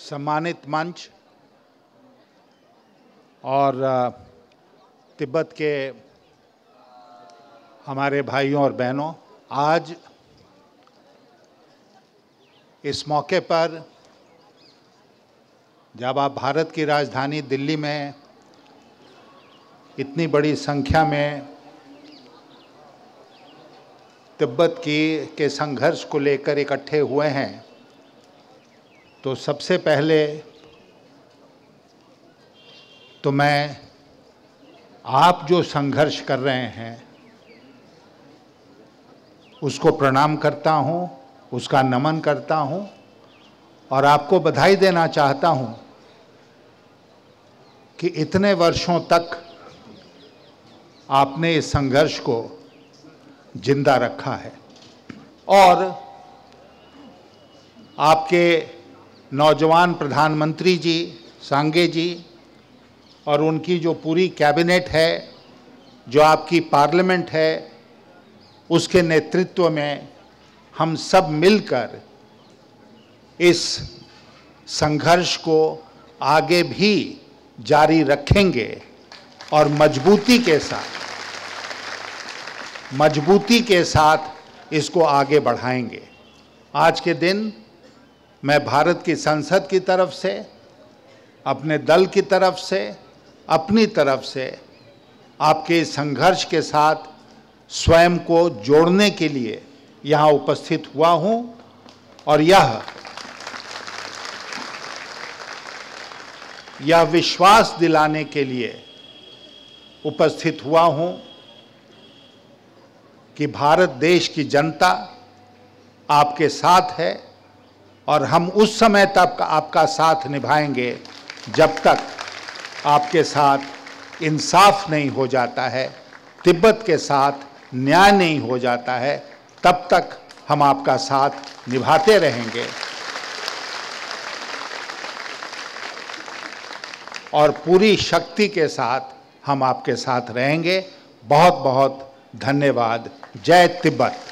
सम्मानित मंच और तिब्बत के हमारे भाइयों और बहनों, आज इस मौके पर जब आप भारत की राजधानी दिल्ली में इतनी बड़ी संख्या में तिब्बत के संघर्ष को लेकर इकट्ठे हुए हैं, तो सबसे पहले तो मैं आप जो संघर्ष कर रहे हैं उसको प्रणाम करता हूं, उसका नमन करता हूं और आपको बधाई देना चाहता हूं कि इतने वर्षों तक आपने इस संघर्ष को जिंदा रखा है और आपके नौजवान प्रधानमंत्री जी सांगे जी और उनकी जो पूरी कैबिनेट है, जो आपकी पार्लियामेंट है, उसके नेतृत्व में हम सब मिलकर इस संघर्ष को आगे भी जारी रखेंगे और मजबूती के साथ इसको आगे बढ़ाएंगे। आज के दिन मैं भारत की संसद की तरफ से, अपने दल की तरफ से, अपनी तरफ से आपके संघर्ष के साथ स्वयं को जोड़ने के लिए यहाँ उपस्थित हुआ हूँ और यह विश्वास दिलाने के लिए उपस्थित हुआ हूँ कि भारत देश की जनता आपके साथ है और हम उस समय तक आपका साथ निभाएंगे जब तक आपके साथ इंसाफ नहीं हो जाता है, तिब्बत के साथ न्याय नहीं हो जाता है, तब तक हम आपका साथ निभाते रहेंगे और पूरी शक्ति के साथ हम आपके साथ रहेंगे। बहुत बहुत धन्यवाद। जय Tibet.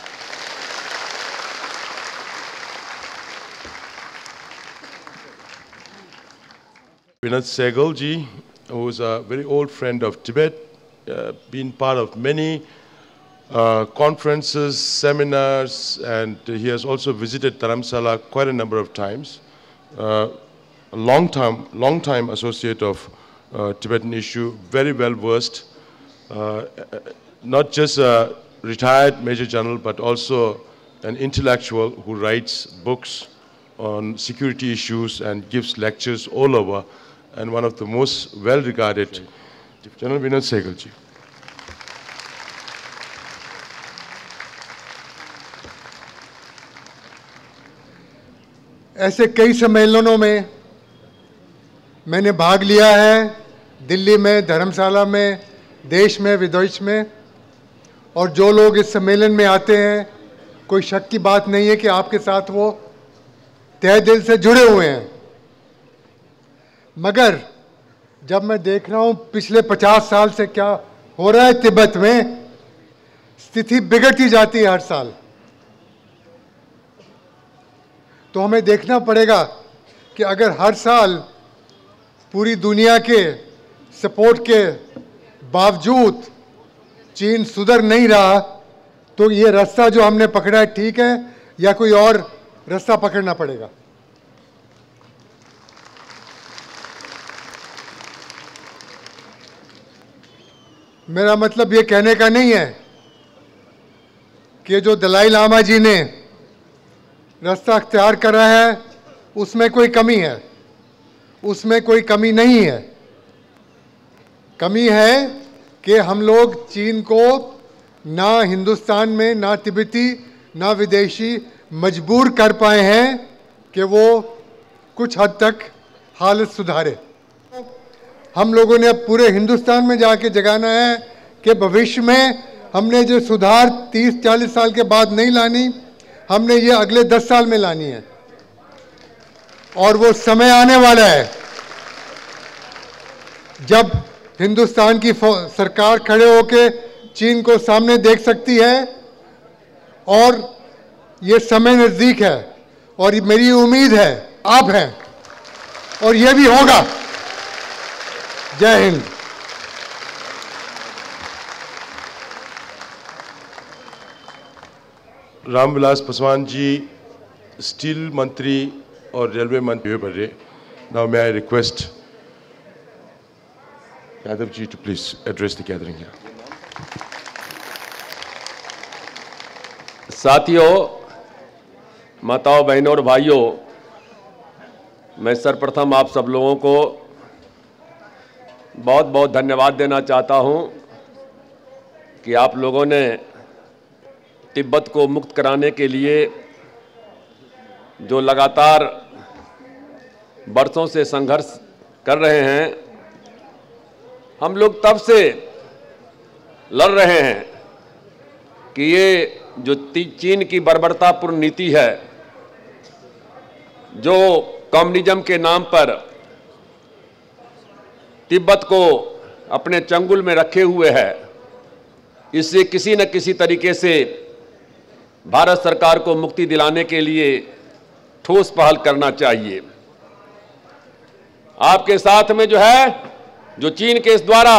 Vinod Sehgal ji, who is a very old friend of Tibet, been part of many conferences, seminars, and he has also visited Dharamsala quite a number of times. A long time associate of Tibetan issue, very well versed, not just a retired Major General, but also an intellectual who writes books on security issues and gives lectures all over, and one of the most well-regarded, General Vinod Sehgal ji. ऐसे कई सम्मेलनों में मैंने भाग लिया है, दिल्ली में, धर्मशाला में, देश में, विदेश में, और जो लोग इस सम्मेलन में आते हैं, कोई शक की बात नहीं है कि आपके साथ वो तहे दिल से जुड़े हुए हैं। मगर जब मैं देख रहा हूँ पिछले 50 साल से क्या हो रहा है तिब्बत में, स्थिति बिगड़ती जाती है हर साल। तो हमें देखना पड़ेगा कि अगर हर साल पूरी दुनिया के सपोर्ट के बावजूद चीन सुधर नहीं रहा, तो ये रास्ता जो हमने पकड़ा है ठीक है या कोई और रास्ता पकड़ना पड़ेगा। मेरा मतलब ये कहने का नहीं है कि जो दलाई लामा जी ने रास्ता अख्तियार करा है उसमें कोई कमी है, उसमें कोई कमी नहीं है। कमी है कि हम लोग चीन को ना हिंदुस्तान में, ना तिब्बती, ना विदेशी मजबूर कर पाए हैं कि वो कुछ हद तक हालत सुधारे। हम लोगों ने अब पूरे हिंदुस्तान में जाके जगाना है कि भविष्य में हमने जो सुधार 30-40 साल के बाद नहीं लानी, हमने ये अगले 10 साल में लानी है। और वो समय आने वाला है जब हिंदुस्तान की सरकार खड़े होके चीन को सामने देख सकती है और ये समय नज़दीक है और मेरी उम्मीद है आप हैं और ये भी होगा। जय हिंद। रामविलास पासवान जी, स्टील मंत्री और रेलवे मंत्री बने। Now may I request Yadav ji to please address the gathering here. साथियों, माताओं, बहनों और भाइयों, मैं सर्वप्रथम आप सब लोगों को बहुत बहुत धन्यवाद देना चाहता हूं कि आप लोगों ने तिब्बत को मुक्त कराने के लिए जो लगातार बरसों से संघर्ष कर रहे हैं, हम लोग तब से लड़ रहे हैं कि ये जो चीन की बर्बरतापूर्ण नीति है, जो कम्युनिज्म के नाम पर तिब्बत को अपने चंगुल में रखे हुए है, इससे किसी न किसी तरीके से भारत सरकार को मुक्ति दिलाने के लिए ठोस पहल करना चाहिए। आपके साथ में जो है, जो चीन के इस द्वारा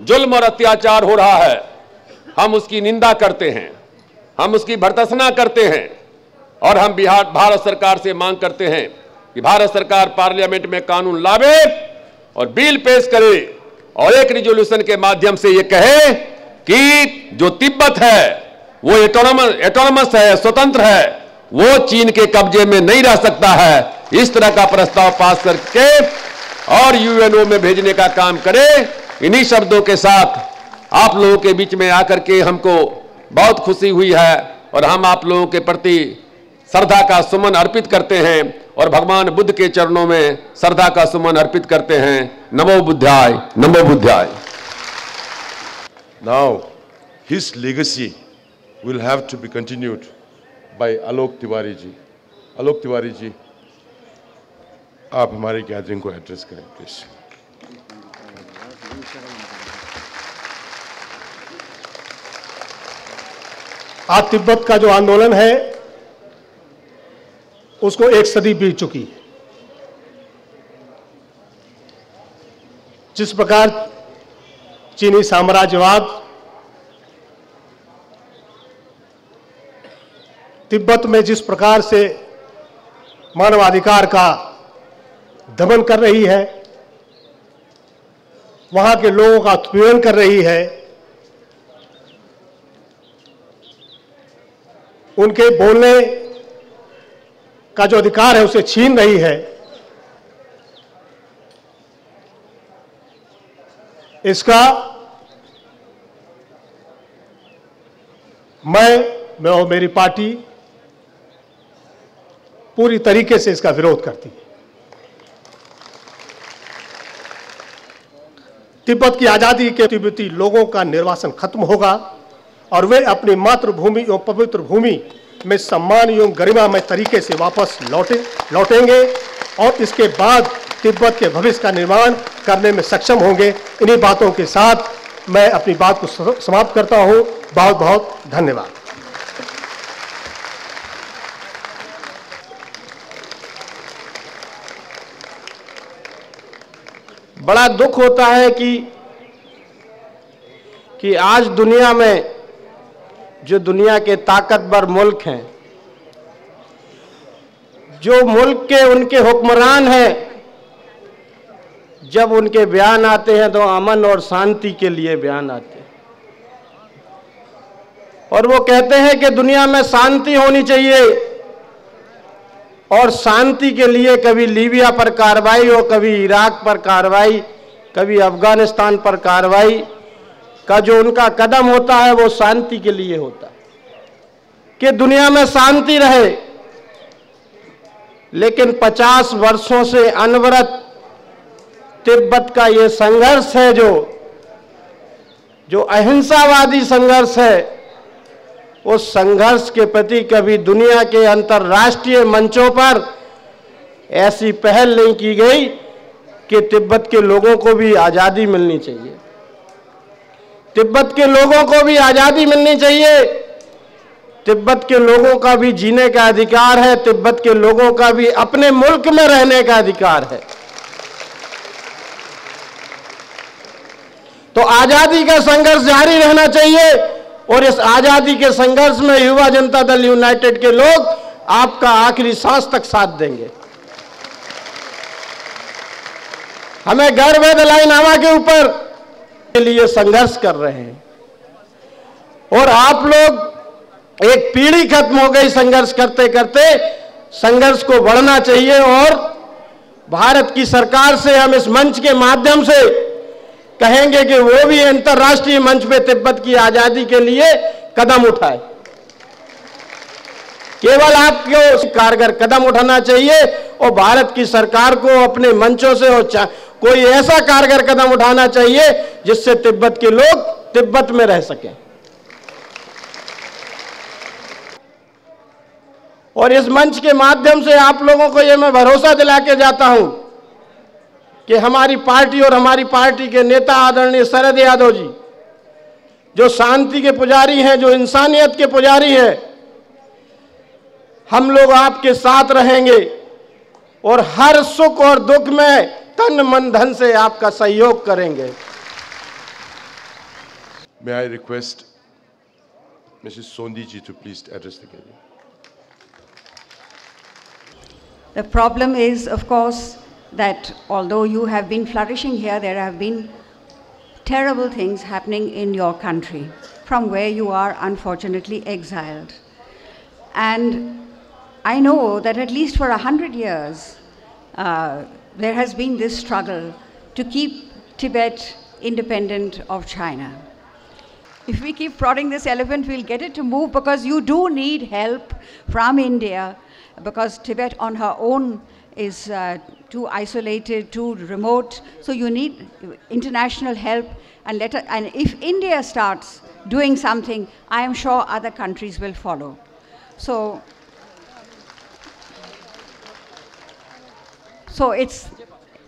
जुल्म और अत्याचार हो रहा है, हम उसकी निंदा करते हैं, हम उसकी भर्त्सना करते हैं और हम भारत सरकार से मांग करते हैं कि भारत सरकार पार्लियामेंट में कानून लावे और बिल पेश करे और एक रिजोल्यूशन के माध्यम से ये कहे कि जो तिब्बत है वो एटोनमस है, स्वतंत्र है, वो चीन के कब्जे में नहीं रह सकता है। इस तरह का प्रस्ताव पास करके और यूएनओ में भेजने का काम करे। इन्हीं शब्दों के साथ आप लोगों के बीच में आकर के हमको बहुत खुशी हुई है और हम आप लोगों के प्रति श्रद्धा का सुमन अर्पित करते हैं और भगवान बुद्ध के चरणों में श्रद्धा का सुमन अर्पित करते हैं। नमो बुद्धाय, नमो बुद्धाय। Now, his legacy will have to be continued by Alok Tiwari ji. Alok Tiwari ji, आप हमारे गैदरिंग को एड्रेस करें प्लीज। आज तिब्बत का जो आंदोलन है उसको 1 सदी बीत चुकी है। जिस प्रकार चीनी साम्राज्यवाद तिब्बत में जिस प्रकार से मानवाधिकार का दमन कर रही है, वहां के लोगों का उत्पीड़न कर रही है, उनके बोलने का जो अधिकार है उसे छीन रही है, इसका मैं और मेरी पार्टी पूरी तरीके से इसका विरोध करती है। तिब्बत की आजादी के तिब्बती लोगों का निर्वासन खत्म होगा और वे अपनी मातृभूमि एवं पवित्र भूमि में सम्मान एवं गरिमामय तरीके से वापस लौटेंगे और इसके बाद तिब्बत के भविष्य का निर्माण करने में सक्षम होंगे। इन्हीं बातों के साथ मैं अपनी बात को समाप्त करता हूं। बहुत बहुत धन्यवाद। बड़ा दुख होता है कि आज दुनिया में जो दुनिया के ताकतवर मुल्क हैं, जो मुल्क के उनके हुक्मरान हैं, जब उनके बयान आते हैं तो अमन और शांति के लिए बयान आते हैं और वो कहते हैं कि दुनिया में शांति होनी चाहिए और शांति के लिए कभी लीबिया पर कार्रवाई हो, कभी इराक पर कार्रवाई, कभी अफगानिस्तान पर कार्रवाई का जो उनका कदम होता है वो शांति के लिए होता है कि दुनिया में शांति रहे। लेकिन 50 वर्षों से अनवरत तिब्बत का ये संघर्ष है, जो अहिंसावादी संघर्ष है, उस संघर्ष के प्रति कभी दुनिया के अंतर्राष्ट्रीय मंचों पर ऐसी पहल नहीं की गई कि तिब्बत के लोगों को भी आज़ादी मिलनी चाहिए। तिब्बत के लोगों को भी आज़ादी मिलनी चाहिए तिब्बत के लोगों का भी जीने का अधिकार है, तिब्बत के लोगों का भी अपने मुल्क में रहने का अधिकार है। तो आजादी का संघर्ष जारी रहना चाहिए और इस आजादी के संघर्ष में युवा जनता दल यूनाइटेड के लोग आपका आखिरी सांस तक साथ देंगे। हमें गर्व है दलाईनामा के ऊपर के लिए संघर्ष कर रहे हैं और आप लोग एक पीढ़ी खत्म हो गई संघर्ष करते करते, संघर्ष को बढ़ना चाहिए और भारत की सरकार से हम इस मंच के माध्यम से कहेंगे कि वो भी अंतर्राष्ट्रीय मंच पे तिब्बत की आजादी के लिए कदम उठाए। केवल आपको कारगर कदम उठाना चाहिए और भारत की सरकार को अपने मंचों से और कोई ऐसा कारगर कदम उठाना चाहिए जिससे तिब्बत के लोग तिब्बत में रह सकें। और इस मंच के माध्यम से आप लोगों को यह मैं भरोसा दिला के जाता हूं कि हमारी पार्टी और हमारी पार्टी के नेता आदरणीय शरद यादव जी, जो शांति के पुजारी हैं, जो इंसानियत के पुजारी हैं, हम लोग आपके साथ रहेंगे और हर सुख और दुख में तन मन धन से आपका सहयोग करेंगे। May I request Mrs. Sondi ji to please address the gathering. The problem is, of course, that although you have been flourishing here, there have been terrible things happening in your country from where you are unfortunately exiled. And I know that at least for 100 years, there has been this struggle to keep Tibet independent of China. If we keep prodding this elephant, we'll get it to move, because you do need help from India, because Tibet on her own is too isolated, too remote. So you need international help, and if India starts doing something, I am sure other countries will follow. So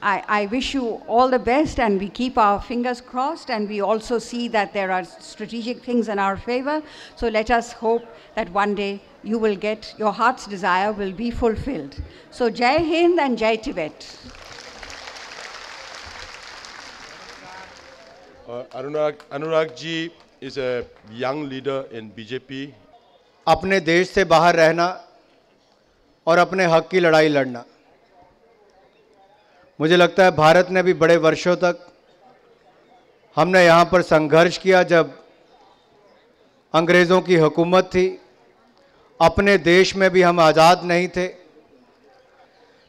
I wish you all the best, and we keep our fingers crossed, and we also see that there are strategic things in our favor. So let us hope that one day you will get, your heart's desire will be fulfilled. So Jai Hind and Jai Tibet. Anurag ji is a young leader in BJP. अपने देश से बाहर रहना और अपने हक की लड़ाई लड़ना, मुझे लगता है भारत ने भी बड़े वर्षों तक, हमने यहाँ पर संघर्ष किया जब अंग्रेज़ों की हुकूमत थी, अपने देश में भी हम आज़ाद नहीं थे,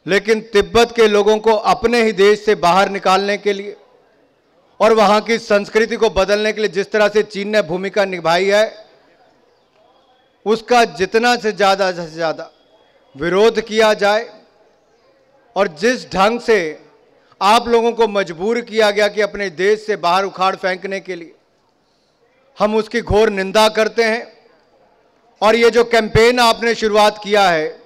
लेकिन तिब्बत के लोगों को अपने ही देश से बाहर निकालने के लिए और वहाँ की संस्कृति को बदलने के लिए जिस तरह से चीन ने भूमिका निभाई है, उसका जितना से ज़्यादा विरोध किया जाए और जिस ढंग से आप लोगों को मजबूर किया गया कि अपने देश से बाहर उखाड़ फेंकने के लिए, हम उसकी घोर निंदा करते हैं। और ये जो कैंपेन आपने शुरुआत किया है,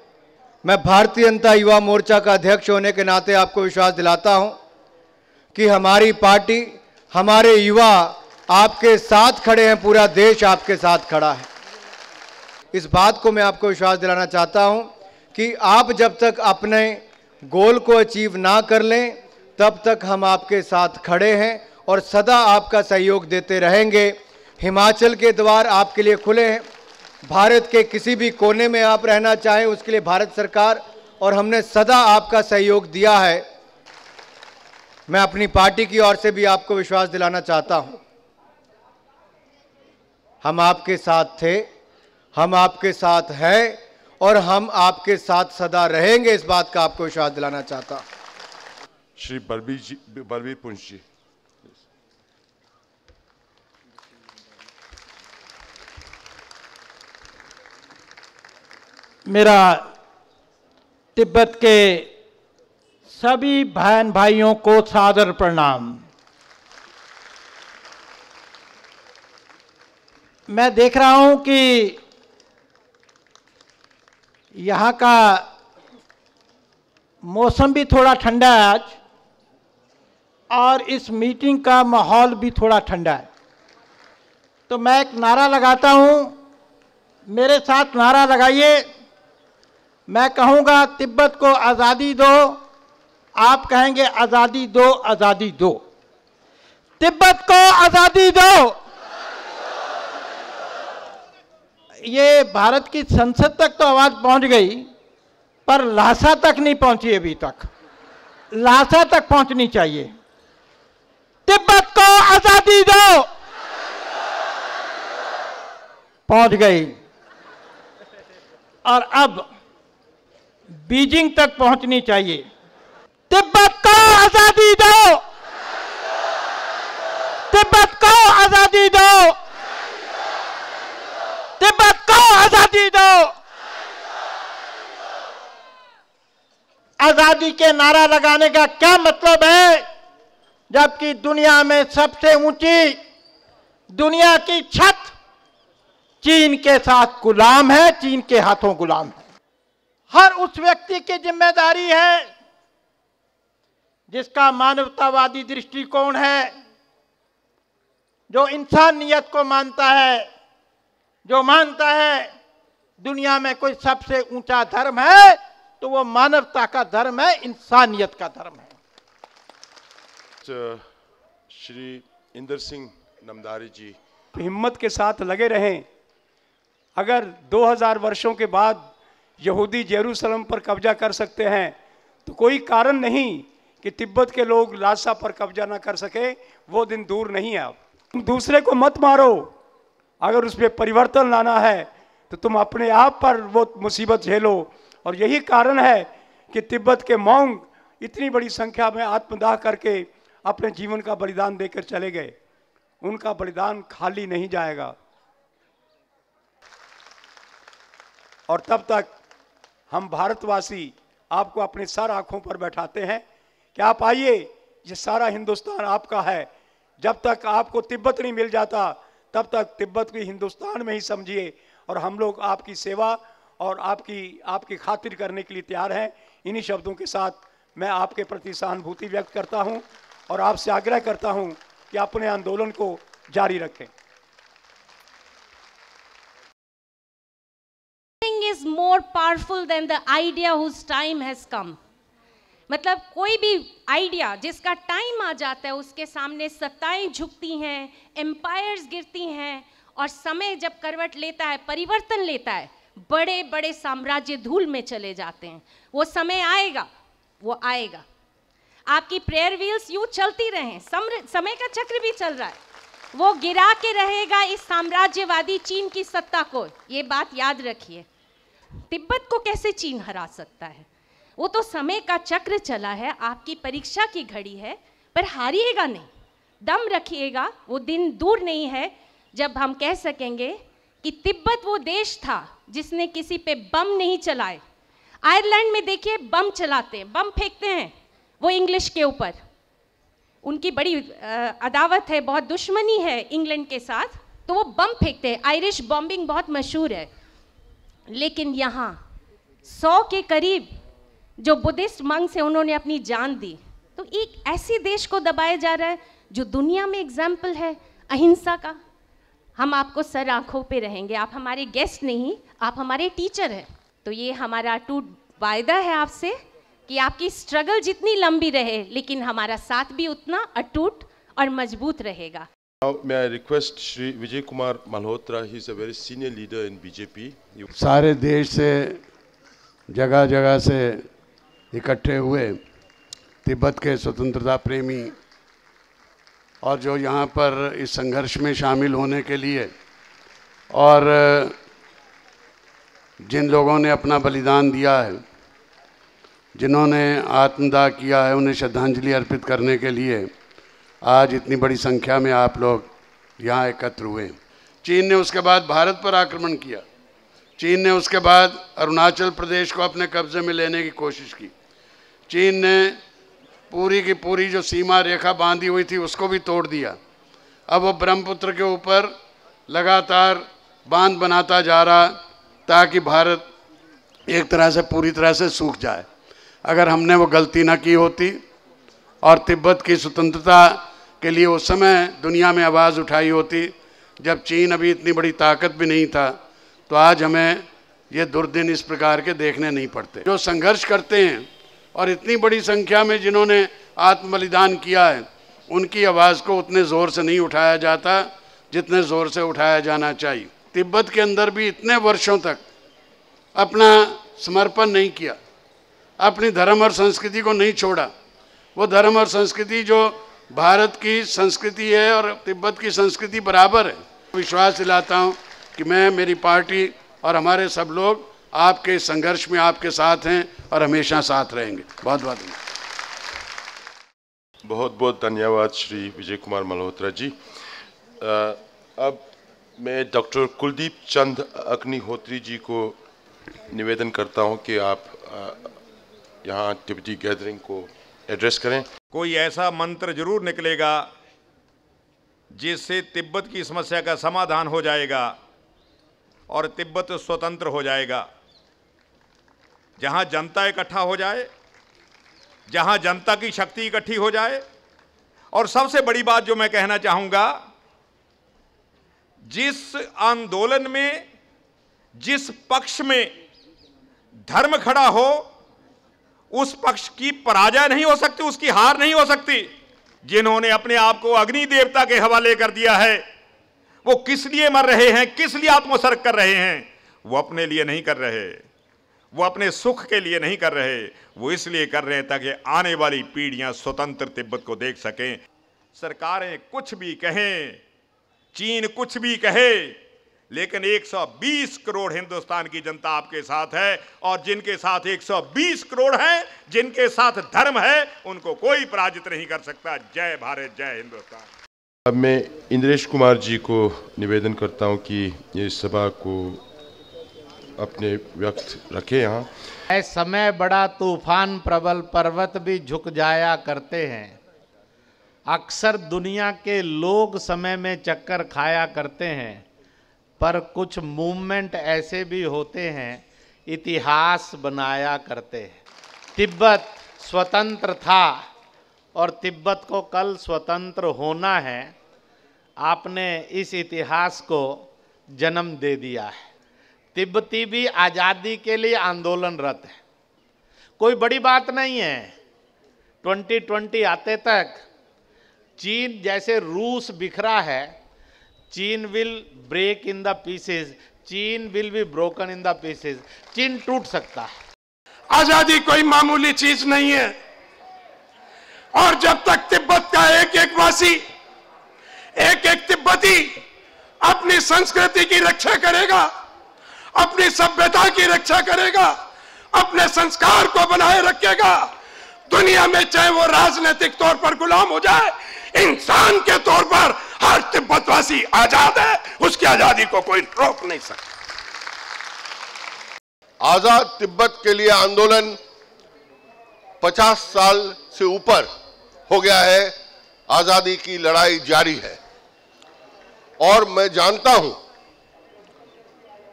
मैं भारतीय जनता युवा मोर्चा का अध्यक्ष होने के नाते आपको विश्वास दिलाता हूं कि हमारी पार्टी, हमारे युवा आपके साथ खड़े हैं, पूरा देश आपके साथ खड़ा है। इस बात को मैं आपको विश्वास दिलाना चाहता हूं कि आप जब तक अपने गोल को अचीव ना कर लें, तब तक हम आपके साथ खड़े हैं और सदा आपका सहयोग देते रहेंगे। हिमाचल के द्वार आपके लिए खुले हैं, भारत के किसी भी कोने में आप रहना चाहें उसके लिए भारत सरकार और हमने सदा आपका सहयोग दिया है। मैं अपनी पार्टी की ओर से भी आपको विश्वास दिलाना चाहता हूं, हम आपके साथ थे, हम आपके साथ हैं और हम आपके साथ सदा रहेंगे, इस बात का आपको विश्वास दिलाना चाहता हूं। श्री बलबीर पुंछ जी। मेरा तिब्बत के सभी बहन भाइयों को सादर प्रणाम। मैं देख रहा हूं कि यहाँ का मौसम भी थोड़ा ठंडा है आज, और इस मीटिंग का माहौल भी थोड़ा ठंडा है। तो मैं एक नारा लगाता हूं मेरे साथ नारा लगाइए। मैं कहूँगा तिब्बत को आज़ादी दो, आप कहेंगे आज़ादी दो, आज़ादी दो। तिब्बत को आज़ादी दो। ये भारत की संसद तक तो आवाज़ पहुंच गई, पर ल्हासा तक नहीं पहुंची अभी तक। ल्हासा तक पहुंचनी चाहिए। तिब्बत को आज़ादी दो। पहुंच गई। और अब बीजिंग तक पहुंचनी चाहिए। तिब्बत को आज़ादी दो। तिब्बत को आज़ादी दो। तिब्बत को आज़ादी दो। आज़ादी के नारा लगाने का क्या मतलब है, जबकि दुनिया में सबसे ऊंची दुनिया की छत चीन के साथ गुलाम है, चीन के हाथों गुलाम है। हर उस व्यक्ति की जिम्मेदारी है जिसका मानवतावादी दृष्टिकोण है, जो इंसानियत को मानता है, जो मानता है दुनिया में कोई सबसे ऊंचा धर्म है तो वो मानवता का धर्म है, इंसानियत का धर्म है। श्री इंदर सिंह नमदारी जी हिम्मत के साथ लगे रहें। अगर 2000 वर्षों के बाद यहूदी जेरूसलम पर कब्जा कर सकते हैं तो कोई कारण नहीं कि तिब्बत के लोग ल्हासा पर कब्जा ना कर सके। वो दिन दूर नहीं है। अब तुम दूसरे को मत मारो। अगर उसमें परिवर्तन लाना है तो तुम अपने आप पर वो मुसीबत झेलो। और यही कारण है कि तिब्बत के मौंग इतनी बड़ी संख्या में आत्मदाह करके अपने जीवन का बलिदान देकर चले गए। उनका बलिदान खाली नहीं जाएगा। और तब तक हम भारतवासी आपको अपने सर आंखों पर बैठाते हैं कि आप आइए, ये सारा हिंदुस्तान आपका है। जब तक आपको तिब्बत नहीं मिल जाता तब तक तिब्बत को हिंदुस्तान में ही समझिए। और हम लोग आपकी सेवा और आपकी खातिर करने के लिए तैयार हैं। इन्हीं शब्दों के साथ मैं आपके प्रति सहानुभूति व्यक्त करता हूं और आपसे आग्रह करता हूं कि अपने आंदोलन को जारी रखें। Is more powerful than the idea whose time has come. मतलब कोई भी आइडिया जिसका टाइम आ जाता है उसके सामने सत्ताएं झुकती हैं, एम्पायर्स गिरती हैं, और समय जब करवट लेता है, परिवर्तन लेता है, बड़े बड़े साम्राज्य धूल में चले जाते हैं। वो समय आएगा, वो आएगा। आपकी प्रेयर व्हील्स यूं चलती रहें, समय का चक्र भी चल रहा है, वो गिरा के रहेगा इस साम्राज्यवादी चीन की सत्ता को। ये बात याद रखिए। तिब्बत को कैसे चीन हरा सकता है? वो तो समय का चक्र चला है, आपकी परीक्षा की घड़ी है, पर हारिएगा नहीं, दम रखिएगा। वो दिन दूर नहीं है जब हम कह सकेंगे कि तिब्बत वो देश था जिसने किसी पे बम नहीं चलाए। आयरलैंड में देखिए बम चलाते हैं, बम फेंकते हैं वो इंग्लिश के ऊपर। उनकी बड़ी अदावत है, बहुत दुश्मनी है इंग्लैंड के साथ, तो वो बम फेंकते हैं। आयरिश बॉम्बिंग बहुत मशहूर है। लेकिन यहाँ 100 के करीब जो बुद्धिस्ट मंक्स हैं उन्होंने अपनी जान दी। तो एक ऐसे देश को दबाया जा रहा है जो दुनिया में एग्जाम्पल है अहिंसा का। हम आपको सर आंखों पे रहेंगे। आप हमारे गेस्ट नहीं, आप हमारे टीचर हैं। तो ये हमारा अटूट वायदा है आपसे कि आपकी स्ट्रगल जितनी लंबी रहे लेकिन हमारा साथ भी उतना अटूट और मजबूत रहेगा। Now, may I request Shri Vijay Kumar Malhotra? He is a very senior leader in BJP. सारे देश से जगह जगह से इकट्ठे हुए तिब्बत के स्वतंत्रता प्रेमी और जो यहाँ पर इस संघर्ष में शामिल होने के लिए और जिन लोगों ने अपना बलिदान दिया है, जिन्होंने आत्मदाह किया है, उन्हें श्रद्धांजलि अर्पित करने के लिए आज इतनी बड़ी संख्या में आप लोग यहाँ एकत्र हुए। चीन ने उसके बाद भारत पर आक्रमण किया। चीन ने उसके बाद अरुणाचल प्रदेश को अपने कब्जे में लेने की कोशिश की। चीन ने पूरी की पूरी जो सीमा रेखा बांधी हुई थी उसको भी तोड़ दिया। अब वो ब्रह्मपुत्र के ऊपर लगातार बांध बनाता जा रहा ताकि भारत एक तरह से पूरी तरह से सूख जाए। अगर हमने वो गलती ना की होती और तिब्बत की स्वतंत्रता के लिए उस समय दुनिया में आवाज़ उठाई होती जब चीन अभी इतनी बड़ी ताकत भी नहीं था, तो आज हमें ये दुर्दिन इस प्रकार के देखने नहीं पड़ते। जो संघर्ष करते हैं और इतनी बड़ी संख्या में जिन्होंने आत्म बलिदान किया है, उनकी आवाज़ को उतने ज़ोर से नहीं उठाया जाता जितने ज़ोर से उठाया जाना चाहिए। तिब्बत के अंदर भी इतने वर्षों तक अपना समर्पण नहीं किया, अपनी धर्म और संस्कृति को नहीं छोड़ा। वो धर्म और संस्कृति जो भारत की संस्कृति है और तिब्बत की संस्कृति बराबर है। विश्वास दिलाता हूँ कि मैं, मेरी पार्टी और हमारे सब लोग आपके संघर्ष में आपके साथ हैं और हमेशा साथ रहेंगे। बहुत बहुत धन्यवाद। बहुत बहुत धन्यवाद श्री विजय कुमार मल्होत्रा जी। अब मैं डॉक्टर कुलदीप चंद अग्निहोत्री जी को निवेदन करता हूं कि आप यहां तिब्बती गैदरिंग को एड्रेस करें। कोई ऐसा मंत्र जरूर निकलेगा जिससे तिब्बत की समस्या का समाधान हो जाएगा और तिब्बत स्वतंत्र हो जाएगा। जहां जनता इकट्ठा हो जाए, जहां जनता की शक्ति इकट्ठी हो जाए, और सबसे बड़ी बात जो मैं कहना चाहूंगा, जिस आंदोलन में, जिस पक्ष में धर्म खड़ा हो, उस पक्ष की पराजय नहीं हो सकती, उसकी हार नहीं हो सकती। जिन्होंने अपने आप को अग्नि देवता के हवाले कर दिया है, वो किस लिए मर रहे हैं, किस लिए आत्मोत्सर्ग कर रहे हैं? वो अपने लिए नहीं कर रहे, वो अपने सुख के लिए नहीं कर रहे, वो इसलिए कर रहे हैं ताकि आने वाली पीढ़ियां स्वतंत्र तिब्बत को देख सकें। सरकारें कुछ भी कहें, चीन कुछ भी कहे, लेकिन 120 करोड़ हिंदुस्तान की जनता आपके साथ है, और जिनके साथ 120 करोड़ हैं, जिनके साथ धर्म है, उनको कोई पराजित नहीं कर सकता। जय भारत, जय हिंदुस्तान। अब मैं इंद्रेश कुमार जी को निवेदन करता हूं कि ये सभा को अपने व्यक्त रखे। यहाँ समय बड़ा तूफान प्रबल, पर्वत भी झुक जाया करते हैं। अक्सर दुनिया के लोग समय में चक्कर खाया करते हैं, पर कुछ मूवमेंट ऐसे भी होते हैं इतिहास बनाया करते हैं। तिब्बत स्वतंत्र था और तिब्बत को कल स्वतंत्र होना है। आपने इस इतिहास को जन्म दे दिया है। तिब्बती भी आज़ादी के लिए आंदोलनरत है, कोई बड़ी बात नहीं है। 2020 आते तक चीन जैसे रूस बिखरा है, चीन will break in the pieces, चीन will be broken in the pieces. चीन टूट सकता है। आजादी कोई मामूली चीज नहीं है, और जब तक तिब्बत का एक एक वासी, एक एक तिब्बती अपनी संस्कृति की रक्षा करेगा, अपनी सभ्यता की रक्षा करेगा, अपने संस्कार को बनाए रखेगा, दुनिया में चाहे वो राजनीतिक तौर पर गुलाम हो जाए, इंसान के तौर पर हर तिब्बतवासी आजाद है। उसकी आजादी को कोई रोक नहीं सकता। आजाद तिब्बत के लिए आंदोलन 50 साल से ऊपर हो गया है। आजादी की लड़ाई जारी है, और मैं जानता हूं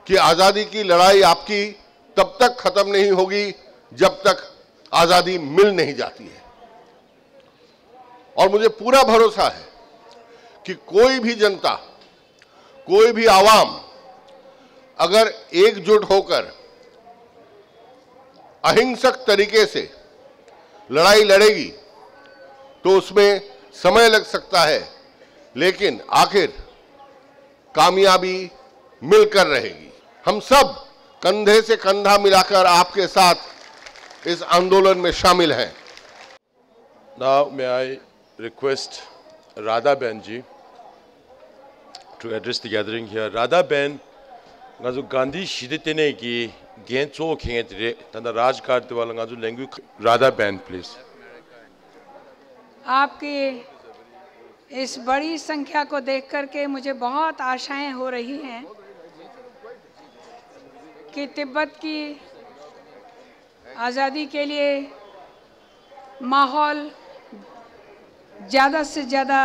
कि आजादी की लड़ाई आपकी तब तक खत्म नहीं होगी जब तक आजादी मिल नहीं जाती है। और मुझे पूरा भरोसा है कि कोई भी जनता, कोई भी आवाम अगर एकजुट होकर अहिंसक तरीके से लड़ाई लड़ेगी तो उसमें समय लग सकता है, लेकिन आखिर कामयाबी मिलकर रहेगी। हम सब कंधे से कंधा मिलाकर आपके साथ इस आंदोलन में शामिल हैं। Now may I request Radha Ben ji to address the gathering here. Radha Ben, ngazu Gandhi shidetene ki gencho khengetire tanda rajkar twala ngazu language. Radha Ben, please. आपकी इस बड़ी संख्या को देख करके मुझे बहुत आशाएं हो रही हैं कि तिब्बत की आज़ादी के लिए माहौल ज़्यादा से ज़्यादा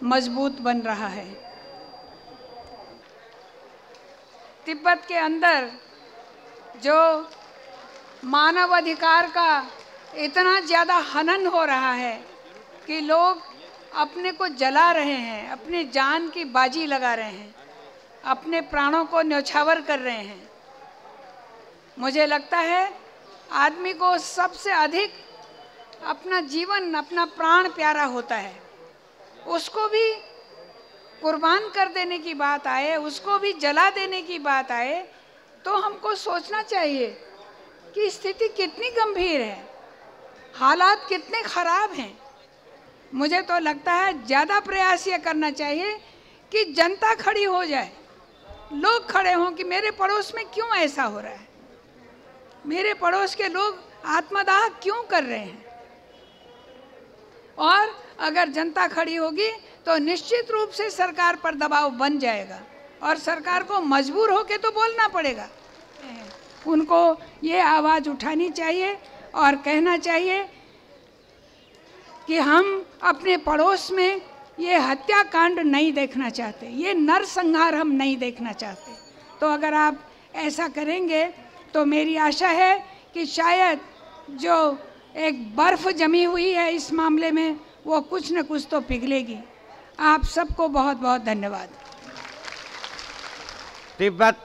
मजबूत बन रहा है। तिब्बत के अंदर जो मानव अधिकार का इतना ज़्यादा हनन हो रहा है कि लोग अपने को जला रहे हैं, अपनी जान की बाजी लगा रहे हैं, अपने प्राणों को न्यौछावर कर रहे हैं। मुझे लगता है आदमी को सबसे अधिक अपना जीवन, अपना प्राण प्यारा होता है। उसको भी कुर्बान कर देने की बात आए, उसको भी जला देने की बात आए, तो हमको सोचना चाहिए कि स्थिति कितनी गंभीर है, हालात कितने खराब हैं। मुझे तो लगता है ज़्यादा प्रयास ये करना चाहिए कि जनता खड़ी हो जाए, लोग खड़े हों कि मेरे पड़ोस में क्यों ऐसा हो रहा है, मेरे पड़ोस के लोग आत्मदाह क्यों कर रहे हैं। और अगर जनता खड़ी होगी तो निश्चित रूप से सरकार पर दबाव बन जाएगा और सरकार को मजबूर होके तो बोलना पड़ेगा। उनको ये आवाज़ उठानी चाहिए और कहना चाहिए कि हम अपने पड़ोस में ये हत्याकांड नहीं देखना चाहते, ये नरसंहार हम नहीं देखना चाहते। तो अगर आप ऐसा करेंगे तो मेरी आशा है कि शायद जो एक बर्फ जमी हुई है इस मामले में वो कुछ न कुछ तो पिघलेगी। आप सबको बहुत बहुत धन्यवाद। तिब्बत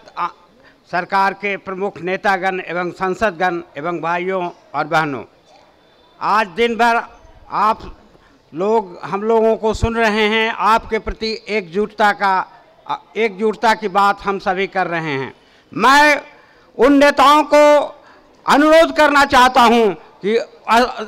सरकार के प्रमुख नेतागण एवं संसदगण एवं भाइयों और बहनों, आज दिन भर आप लोग हम लोगों को सुन रहे हैं। आपके प्रति एकजुटता की बात हम सभी कर रहे हैं। मैं उन नेताओं को अनुरोध करना चाहता हूं कि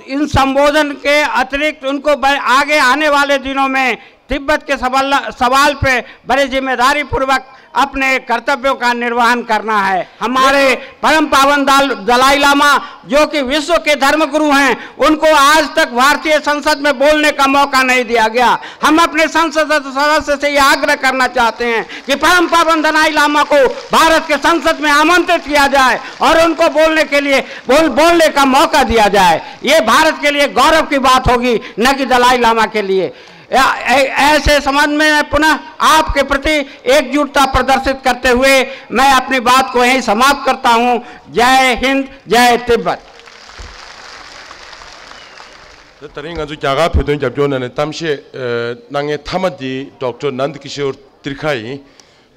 इन संबोधन के अतिरिक्त उनको आगे आने वाले दिनों में तिब्बत के सवाल पे बड़े जिम्मेदारी पूर्वक अपने कर्तव्यों का निर्वहन करना है। हमारे परम पावन दलाई लामा जो कि विश्व के धर्मगुरु हैं, उनको आज तक भारतीय संसद में बोलने का मौका नहीं दिया गया। हम अपने संसद सदस्य से यह आग्रह करना चाहते हैं कि परम पावन दलाई लामा को भारत के संसद में आमंत्रित किया जाए और उनको बोलने के लिए बोलने का मौका दिया जाए। ये भारत के लिए गौरव की बात होगी, न कि दलाई लामा के लिए। ऐसे संबंध में पुनः आपके प्रति एकजुटता प्रदर्शित करते हुए मैं अपनी बात को यहीं समाप्त करता हूं। जय हिंद, जय तिब्बत। तरिंग जागा फेदों जब ने तमसे नंगे थमदी डॉक्टर नंदकिशोर त्रिखाई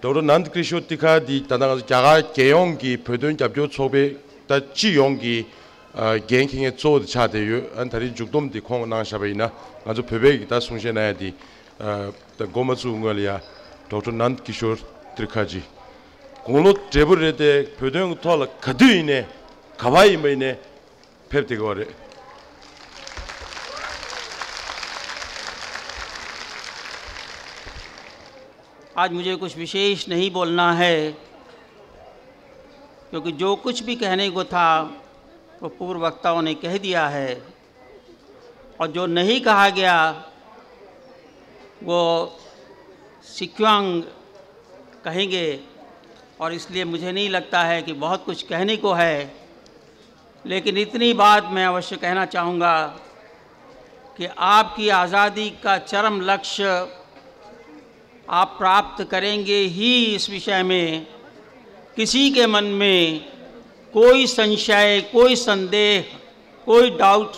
डॉक्टर नंदकिशोर त्रिखा दी तना जागा केयों की फेदों जब जो सोबे तचियों की गेंकिंग चोद चाहते हो अंतरी जुगदुम दिखों ना शबैना आज फेबे की सुनसे नया दी गोमचू उंगलिया डॉक्टर नंदकिशोर त्रिखा जी कोनो टेबल रहते फेदों थोड़ा खदी ने खवाई महीने फेबते गौरे। आज मुझे कुछ विशेष नहीं बोलना है, क्योंकि जो कुछ भी कहने को था वो पूर्व वक्ताओं ने कह दिया है और जो नहीं कहा गया वो सिक्वांग कहेंगे। और इसलिए मुझे नहीं लगता है कि बहुत कुछ कहने को है, लेकिन इतनी बात मैं अवश्य कहना चाहूँगा कि आपकी आज़ादी का चरम लक्ष्य आप प्राप्त करेंगे ही, इस विषय में किसी के मन में कोई संशय, कोई संदेह, कोई डाउट,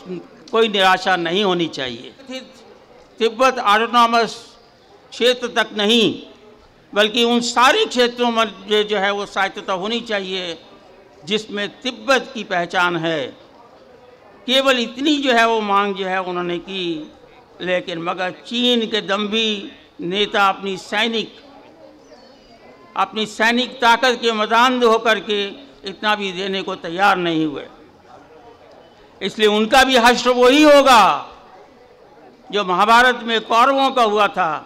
कोई निराशा नहीं होनी चाहिए। तिब्बत ऑटोनॉमस क्षेत्र तक नहीं बल्कि उन सारे क्षेत्रों में जो है वो स्वायत्तता होनी चाहिए जिसमें तिब्बत की पहचान है। केवल इतनी जो है वो मांग जो है उन्होंने की, लेकिन मगर चीन के दम्भी नेता अपनी सैनिक ताकत के मदांध होकर के इतना भी देने को तैयार नहीं हुए। इसलिए उनका भी हश्र वही होगा जो महाभारत में कौरवों का हुआ था।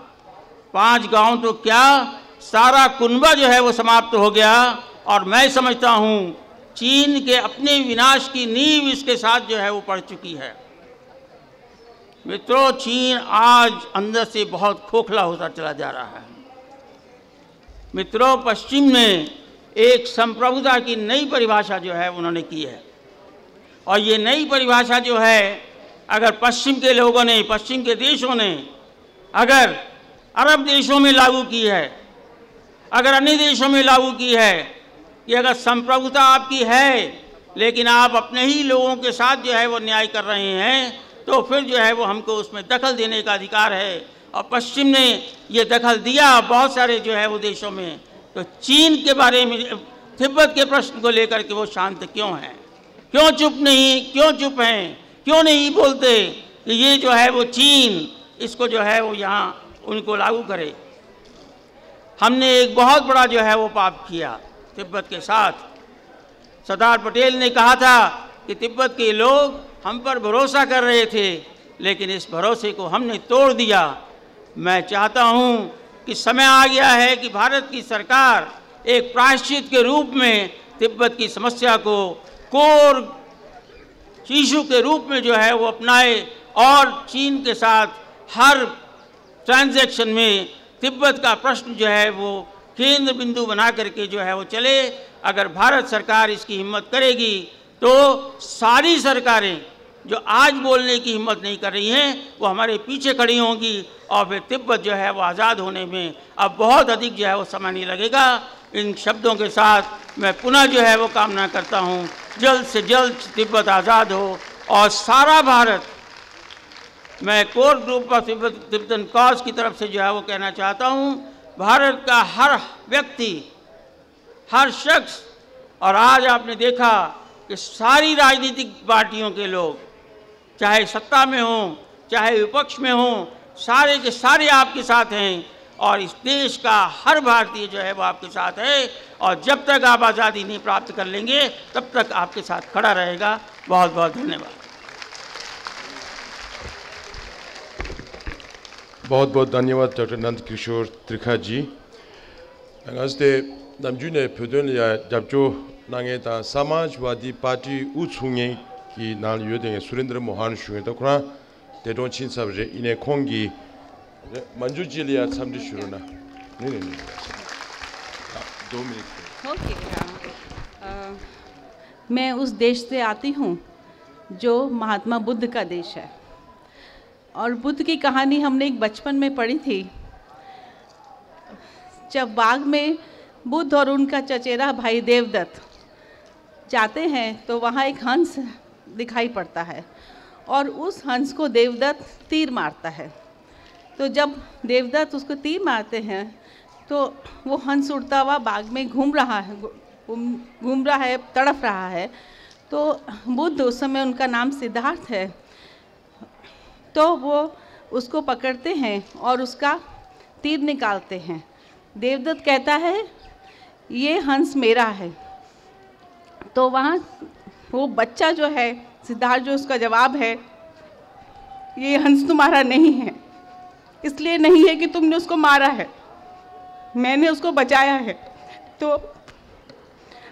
5 गांव तो क्या, सारा कुनबा जो है वो समाप्त हो गया। और मैं समझता हूँ चीन के अपने विनाश की नींव इसके साथ जो है वो पड़ चुकी है। मित्रों, चीन आज अंदर से बहुत खोखला होता चला जा रहा है। मित्रों, पश्चिम ने एक संप्रभुता की नई परिभाषा जो है उन्होंने की है, और ये नई परिभाषा जो है अगर पश्चिम के लोगों ने, पश्चिम के देशों ने अगर अरब देशों में लागू की है, अगर अन्य देशों में लागू की है कि अगर संप्रभुता आपकी है लेकिन आप अपने ही लोगों के साथ जो है वो न्याय कर रहे हैं, तो फिर जो है वो हमको उसमें दखल देने का अधिकार है। और पश्चिम ने ये दखल दिया बहुत सारे जो है वो देशों में, तो चीन के बारे में, तिब्बत के प्रश्न को लेकर के वो शांत क्यों हैं, क्यों चुप हैं, क्यों नहीं बोलते कि ये जो है वो चीन इसको जो है वो यहाँ उनको लागू करे। हमने एक बहुत बड़ा जो है वो पाप किया तिब्बत के साथ। सरदार पटेल ने कहा था कि तिब्बत के लोग हम पर भरोसा कर रहे थे, लेकिन इस भरोसे को हमने तोड़ दिया। मैं चाहता हूँ कि समय आ गया है कि भारत की सरकार एक प्रायश्चित के रूप में तिब्बत की समस्या को कोर इशू के रूप में जो है वो अपनाए और चीन के साथ हर ट्रांजैक्शन में तिब्बत का प्रश्न जो है वो केंद्र बिंदु बना करके जो है वो चले। अगर भारत सरकार इसकी हिम्मत करेगी तो सारी सरकारें जो आज बोलने की हिम्मत नहीं कर रही हैं वो हमारे पीछे खड़ी होंगी और फिर तिब्बत जो है वो आज़ाद होने में अब बहुत अधिक जो है वो समय नहीं लगेगा। इन शब्दों के साथ मैं पुनः जो है वो कामना करता हूँ जल्द से जल्द तिब्बत आज़ाद हो और सारा भारत, मैं core group of Tibetan cause की तरफ से जो है वो कहना चाहता हूँ, भारत का हर व्यक्ति, हर शख्स, और आज आपने देखा कि सारी राजनीतिक पार्टियों के लोग चाहे सत्ता में हों चाहे विपक्ष में हों, सारे के सारे आपके साथ हैं और इस देश का हर भारतीय जो है वो आपके साथ है और जब तक आप आज़ादी नहीं प्राप्त कर लेंगे तब तक आपके साथ खड़ा रहेगा। बहुत बहुत धन्यवाद। बहुत बहुत धन्यवाद डॉक्टर नंद किशोर त्रिखा जी। अंगस्ते नमजुने प्योदन या जबजो नांगे ता समाजवादी पार्टी उछुंगे की नाल युदेंगे सुरेंद्र मोहन शुए तो खुना तेडों चिन सबरे इन्हें खोंगी मंजू जी लिया समझी शुरू ना नहीं 2 मिनट। मैं उस देश से आती हूँ जो महात्मा बुद्ध का देश है और बुद्ध की कहानी हमने एक बचपन में पढ़ी थी। जब बाग में बुद्ध और उनका चचेरा भाई देवदत्त जाते हैं तो वहाँ एक हंस दिखाई पड़ता है और उस हंस को देवदत्त तीर मारता है। तो जब देवदत्त उसको तीर मारते हैं तो वो हंस उड़ता हुआ बाग में घूम रहा है, तड़फ रहा है। तो बुद्ध, उस समय उनका नाम सिद्धार्थ है, तो वो उसको पकड़ते हैं और उसका तीर निकालते हैं। देवदत्त कहता है ये हंस मेरा है। तो वहाँ वो बच्चा जो है सिद्धार्थ, जो उसका जवाब है ये हंस तुम्हारा नहीं है, इसलिए नहीं है कि तुमने उसको मारा है, मैंने उसको बचाया है। तो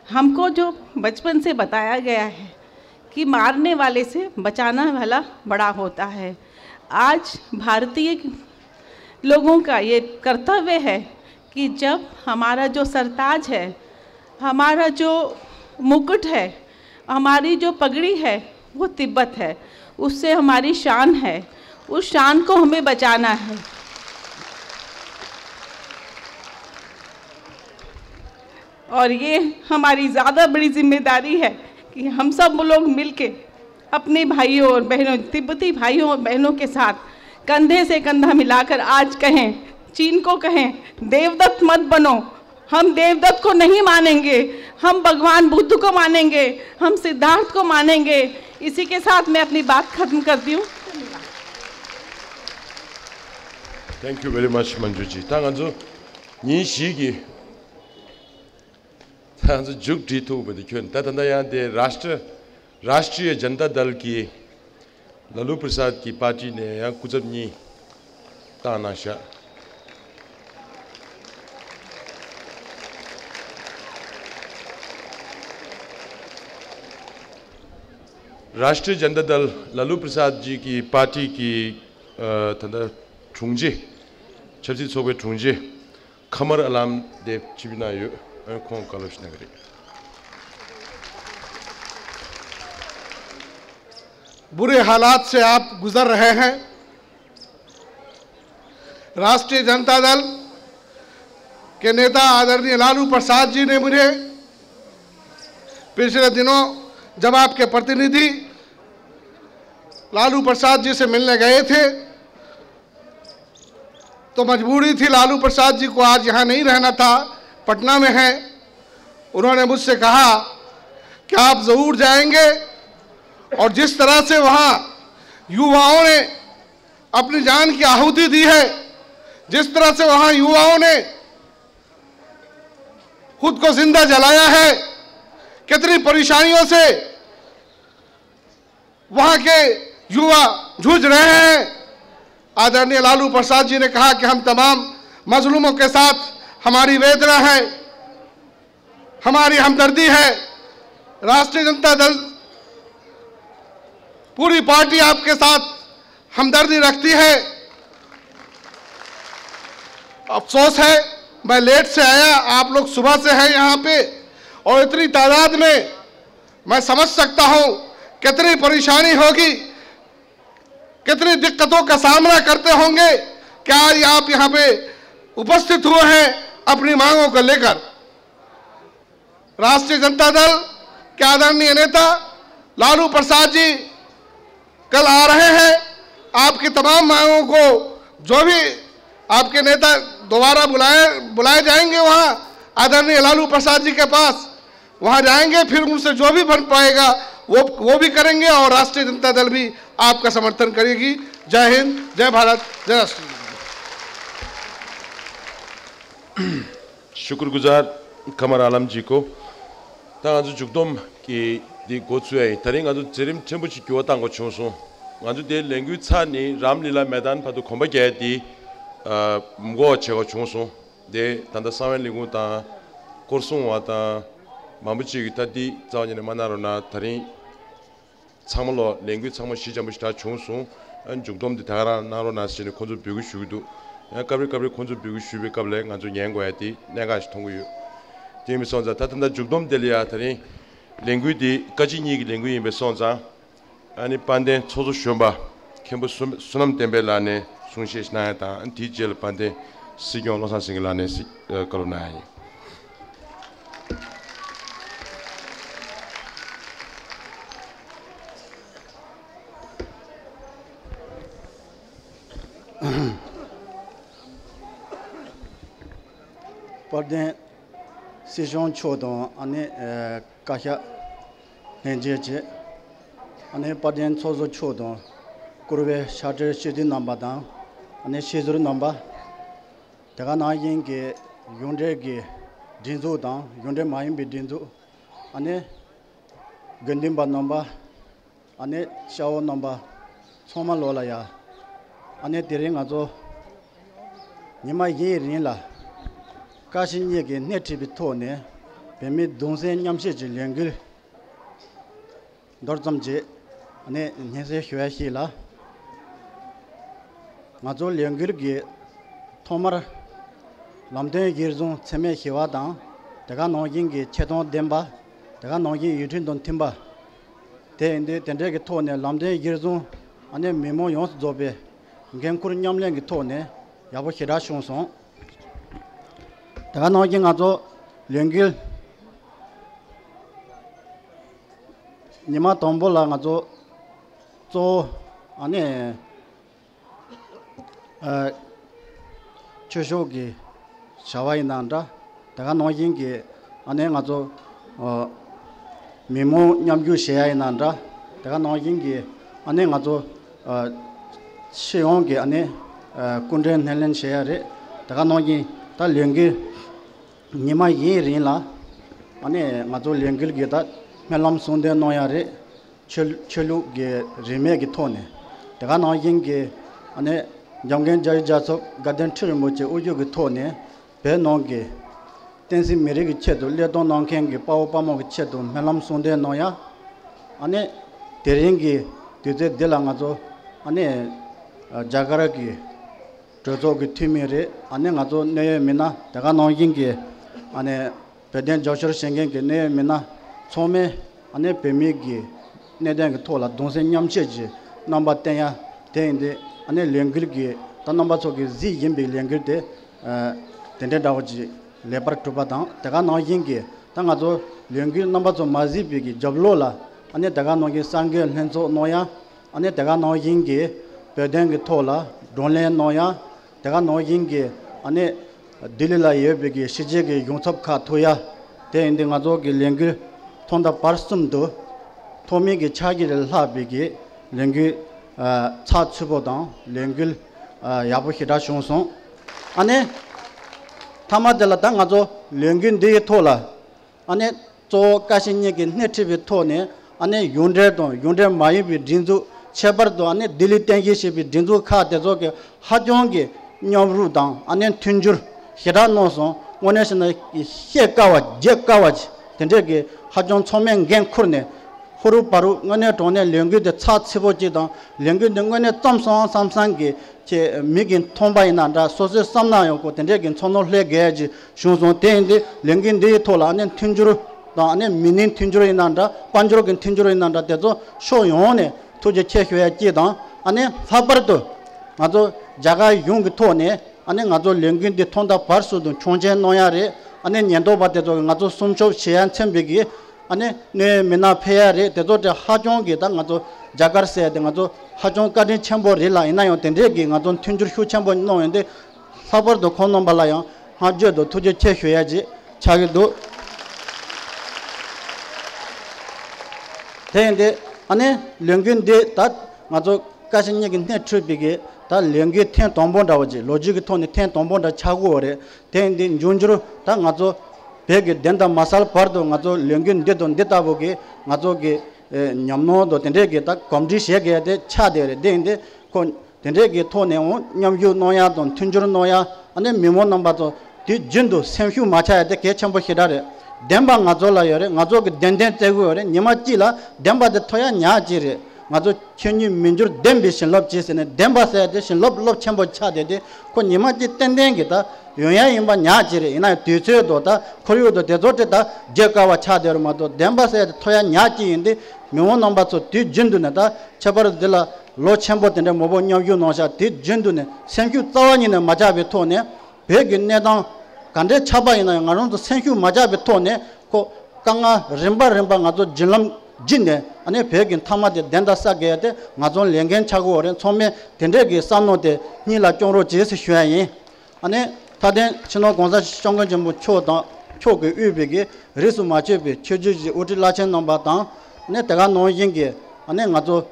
हमको जो बचपन से बताया गया है कि मारने वाले से बचाना वाला बड़ा होता है। आज भारतीय लोगों का ये कर्तव्य है कि जब हमारा जो सरताज है, हमारा जो मुकुट है, हमारी जो पगड़ी है वो तिब्बत है, उससे हमारी शान है, उस शान को हमें बचाना है। और ये हमारी ज़्यादा बड़ी जिम्मेदारी है कि हम सब लोग मिलके अपने भाइयों और बहनों, तिब्बती भाइयों और बहनों के साथ कंधे से कंधा मिलाकर आज कहें, चीन को कहें, देवदत्त मत बनो, हम देवदत्त को नहीं मानेंगे, हम भगवान बुद्ध को मानेंगे, हम सिद्धार्थ को मानेंगे। इसी के साथ मैं अपनी बात खत्म करती हूँ। Thank you very much Manju ji. तांगजो निशिगी तांगजो जुगटी तो बदिक्यों तातंदा यहाँ दे राष्ट्रीय जनता दल की लालू प्रसाद की पार्टी ने यहाँ कुछनी तानाशा राष्ट्रीय जनता दल लालू प्रसाद जी की पार्टी की तंदा ठुंजे छब्बीस सोबे ठुंजे खमर अलाम देव चिबिनायु खों कलश नगरी। बुरे हालात से आप गुजर रहे हैं। राष्ट्रीय जनता दल के नेता आदरणीय लालू प्रसाद जी ने मुझे पिछले दिनों जब आपके प्रतिनिधि लालू प्रसाद जी से मिलने गए थे तो मजबूरी थी, लालू प्रसाद जी को आज यहाँ नहीं रहना था, पटना में हैं, उन्होंने मुझसे कहा कि आप ज़रूर जाएंगे और जिस तरह से वहाँ युवाओं ने अपनी जान की आहुति दी है, जिस तरह से वहाँ युवाओं ने खुद को जिंदा जलाया है, कितनी परेशानियों से वहाँ के युवा जूझ रहे हैं। आदरणीय लालू प्रसाद जी ने कहा कि हम तमाम मजलूमों के साथ हमारी वेदना है, हमारी हमदर्दी है। राष्ट्रीय जनता दल पूरी पार्टी आपके साथ हमदर्दी रखती है। अफसोस है मैं लेट से आया, आप लोग सुबह से हैं यहाँ पे और इतनी तादाद में मैं समझ सकता हूँ कितनी परेशानी होगी, कितनी दिक्कतों का सामना करते होंगे। क्या आज आप यहाँ पे उपस्थित हुए हैं अपनी मांगों को लेकर। राष्ट्रीय जनता दल के आदरणीय नेता लालू प्रसाद जी कल आ रहे हैं। आपकी तमाम मांगों को जो भी आपके नेता दोबारा बुलाए जाएंगे वहाँ आदरणीय लालू प्रसाद जी के पास, वहाँ जाएंगे, फिर उनसे जो भी बन पाएगा वो भी करेंगे और राष्ट्रीय जनता दल भी आपका समर्थन करेगी। जय हिंद, जय भारत, जय राष्ट्र। शुक्रगुजार कमर आलम जी को तांजु जुगदम की दी गोचुए तरिंग आजु जेरिम चेंबुची क्यों तांगो चोंसो आजु दे लैंग्वेज सानी रामलीला मैदान पादु खोंबा गया दी मुगो चेगो चोंसो दे तंदा सावन लिगु ता कोर्सों वाता मामुची गिता दी जावने मनारोना तरिंग 참을로 랭귀지 참을 시점부터 총수 중돔 디타라 나로나 시네 콘주 비구 슈도 까브리 콘주 비구 슈베 까블레 간주 냥고야디 내가 통구유 제미선자 다든다 중돔 델리아타니 랭귀지 까지니 랭귀지 메선자 아니 반데 초조 숑바 캠부 수남 템벨라네 숭시스나야다 디젤 반데 시경 로산싱라네 걸로나이 पर्दे सीजन छोड़ो अने काह्या नेजेजे अने पर्दे छोड़ो छोड़ो कुरुवे शाटर शिदी नंबर दा अने शिजुर नंबर तगा ना यंगे युंडे गे डिंजो दा युंडे माइम बि डिंजो अने गंदिम बा नंबर अने शाओ नंबर सोमा लोलाया अने तेरिंग आजो निमा ये रिला काशिन ये के नेटिव थोने बेमी दोंसे न्यामसे जिलेंगल दरजमजे अने नेसे ह्वेहिला माजो लेंगल गे थोमर लमदे गिरजों छमे हिवादा तगा नोगिंगे छेदों देंबा तगा नोगी युटिन दोन थिंबा ते इंदे तेंदे के थोने लमदे गिरजों अने मेमो योंस जोबे गेंकुर न्यामलेंगे थोने याबो हिरा शोंसों तगा नोगिंग आजो लेंगिल निमा तोंबोला आजो तो अने चोशोगे शावाई नांदा तगा नोगिंगे अने आजो मेमो न्यामगु शेयाई नांदा तगा नोगिंगे अने आजो शेयोंगे अने कुंड्रेन हेलन शेयारे तगा नोगी ता लेंगिल निमा ये रिला अने आजो लेंगिल गे ता मेलम सोंदे नोयारे चलु गे रिमे गे थोने तगा नोगिंगे अने जंगेन जय जासो गदन ठुरमुचे उजु गे थोने बे नोगे तेंसि मेरे गे छेदो लेदो नोंखेंगे पाओ पामो गे छेदो मेलम सोंदे नोया अने तेरेंगे तेजे देलांगाजो अने जागरा गे जोजो गे थिमेरे अने गाजो ने मिना तगा नोगिंगे अने पेदेन जोशर सेंगे ने मिना छोमे अने पेमी गे ने देंगे थोला दोसे न्यामचेजे नंबर तेया तेंदे अने लेंगिल गे त नंबर सोगे जी यिम्बे लेंगिल दे तेंदे दावजी लेबर टुबा दा तगा नोगिंगे तंगा जो लेंगिल नंबर जो माजी बिगी जबलोला अने तगा नोगे सांगे लेंजो नोया अने तगा नोगिंगे पेदेंगे थोला डोले नोया तगा नोगिंगे अने Dilila Yebigi, Shijigi, Yuntop Katoya, the ending Azogi Lengi, Tonda Parsum do, Tomigi Chagi Labigi, Lengi Tatsubodan, Lengil Yabuhida Shonson, Ane Tamadela Dangazo, Lengin de Tola, Ane To Kashinigin native tone, Ane Yunderdon, Yunder Maibi Dindu, Chebardo, Ane Dilitangishi, Dindu Katazoke, Hajongi, Nyamrudan, Ane Tunjur. Hiranoson, one is in the Hekawa, Jekawaj, Tendegi, Hajon Tomen Gang Kurne, Huruparu, Ganetone, Lengu, the Tat Sivojidon, Lengu, the Gane Thompson, Samsangi, Migin Tomba in Anda, Sosa Samnayoko, Tendegin, Tono Legage, Shunson Tendi, Lengin de Tola, and Tinjuru, the Minin Tinjuru in Anda, Panjurok and Tinjuru in Anda, Tezo, show Yone, to the Cheshua Jidan, and then Fabardo, Mazo Jaga Yung Tone. Ane ngazo lengin de tonda parsu do chonje noyare ane nyendo bate do ngazo sumcho chean chembegi ane ne mena pheyare de do hajong ge da ngazo jagar se de ngazo hajong ka ni chembo rela ina yo tende ge ngazo thunjur hyu chembo no yende sabar do khonom bala ya haje do tuje che hyaji chage do tende ane lengin de tat ngazo kasin ye ge ne tribege 다 랭게 텐 동본다오지 로지기 톤이 텐 동본다 차고 오래 텐디 준주로 다 가서 베게 된다 마살 버도 가서 랭게 데돈 데다 보게 가서게 냠노도 텐데게 다 검지 시게 돼 차되래 된데 kon 텐데게 톤에 냠유 노야돈 튼주로 노야 아니 메모 넘버도 디 진도 샘휴 마차야 돼 개첨보 히다래 덴바 가졸라요래 가조게 덴덴 떼고요래 니마찌라 덴바데 토야 냐지래 마저 천년 민주를 댐비신 럽지스네 댐바서야 대신 럽 첨보 차대데 그 니마지 땡땡게다 용야인바 냐지레 이나 뒤쳐도다 코리오도 대조대다 제가와 차대로마도 댐바서야 토야 냐지인데 명원 넘바서 뒤진두네다 차바르들라 로 첨보된데 모보녀유 노샤 뒤진두네 생규 따와니네 마자베 토네 백인내당 간데 차바이나 가는도 생규 마자베 토네 고 강아 렘바 가도 진람 진네 아니 백인 타마데 된다 싸게야데 나존 랭겐 차고 오ren 처음에 된데게 싸노데 니라 종로 제스 쉐인 아니 다된 신호 공사 정권 정부 초다 초그 위백이 리스 마체베 최주지 오딜라첸 넘바당 네 대가 노인게 아니 나조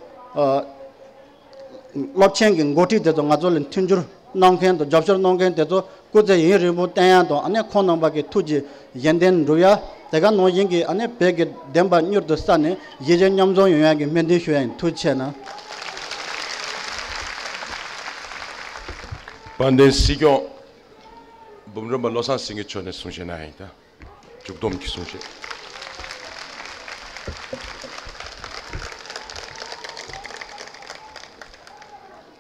럽첸긴 고티데도 나졸 튼줄 농겐도 접설 농겐데도 고제 예르모 땅야도 아니 코nom바게 투지 연된 루야 내가 노인게 안에 베게 덴바 뉴르도 산에 예전 냠종 용약이 맨디슈엔 투체나 반데 시교 범르바 로산 싱게촌에 송시나이다 죽돔 기송시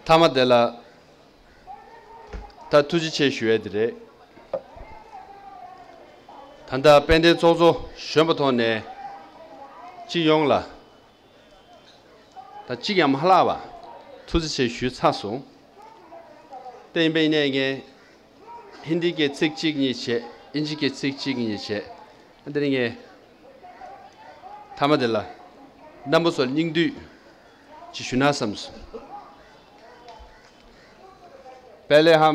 타마델라 다 투지체 슈에드레 단다 밴드 조조 쉔부터네 지용라 다 지겸 할라바 투지체 슈 차송 땡베네게 힌디게 책직니체 인지게 책직니체 안드링게 타마델라 남보솔 닝두 지슈나삼스 पहले हम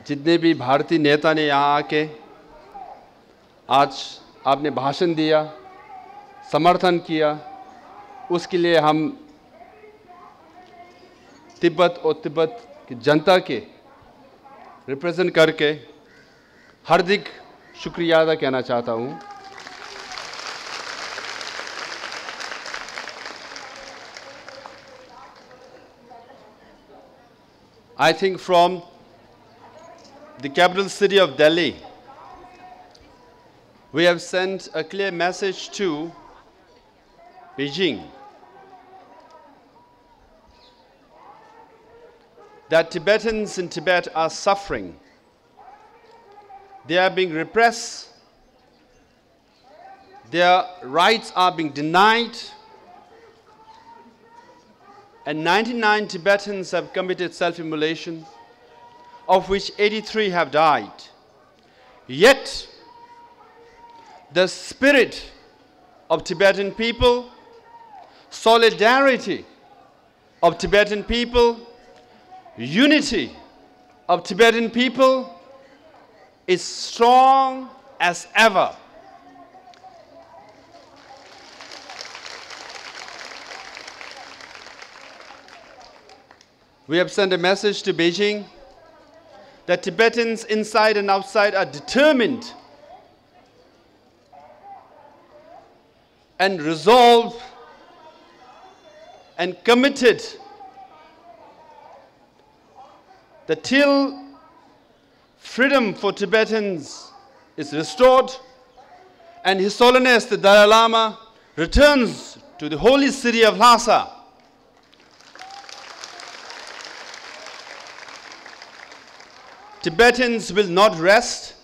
जितने भी भारतीय नेता ने यहाँ आके आज आपने भाषण दिया समर्थन किया उसके लिए हम तिब्बत और तिब्बत की जनता के रिप्रेजेंट करके हार्दिक शुक्रिया अदा कहना चाहता हूँ I think from the capital city of Delhi, we have sent a clear message to Beijing that Tibetans in Tibet are suffering. They are being repressed. Their rights are being denied. And 99 Tibetans have committed self-immolation, of which 83 have died. Yet, the spirit of Tibetan people, solidarity of Tibetan people, unity of Tibetan people is strong as ever. We have sent a message to Beijing that Tibetans inside and outside are determined and resolved and committed that till freedom for Tibetans is restored and His Holiness the Dalai Lama returns to the holy city of Lhasa, Tibetans will not rest.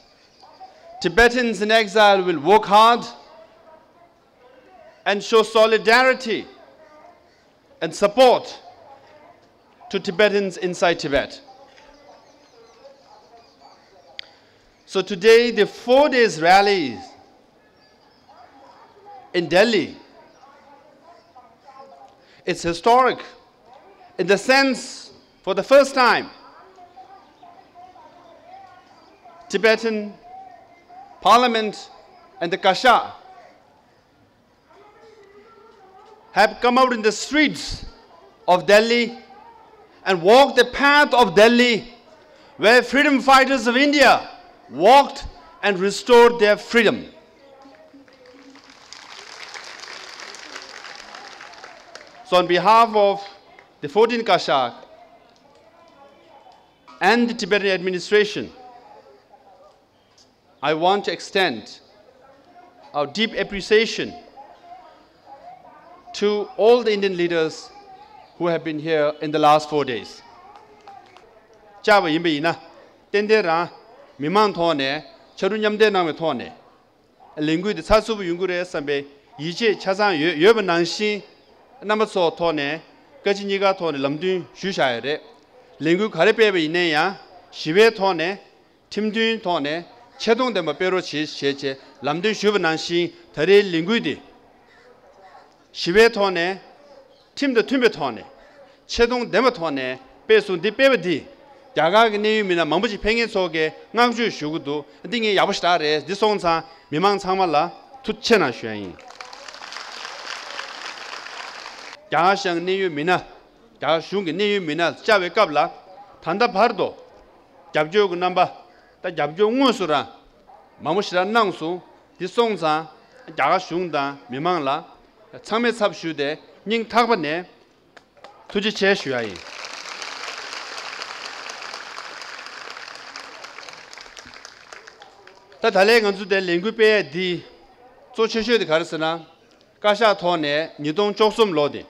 Tibetans in exile will work hard and show solidarity and support to Tibetans inside Tibet. So today, the 4 days rally in Delhi, it's historic in the sense, for the first time, Tibetan Parliament and the Kasha have come out in the streets of Delhi and walked the path of Delhi where freedom fighters of India walked and restored their freedom. So on behalf of the 14 Kashak and the Tibetan administration, I want to extend our deep appreciation to all the Indian leaders who have been here in the last 4 days. Chaba yimbe ina tendera mimang thone charun yamde name thone lingui de sasubu yungure sambe yije chasang yoban nangshi namaso thone gajiniga thone lamdun shushaire lingui kharepebe ine ya shiwe thone timdun thone 체동되면 빼로치 제제 남들 주변난시 다리 링구이디 시베톤에 팀도 팀베톤에 체동되면 빼순디 빼버디 야가게 내유미나 망부지 팽이 속에 낭주 슈구도 딩이 야부시다레 디송사 미망 상말라 투체나 슈야이 야샹 내유미나 야슝게 내유미나 자외 갑라 단다 바르도 잡조고 남바 다 잡조 응수라 마무시라 낭수 디송사 야가 슝다 미망라 참매 삽슈데 닝 타바네 투지 제슈야이 다 달래 간주데 랭구페 디 조치슈데 가르스나 가샤 토네 니동 쪽숨 로디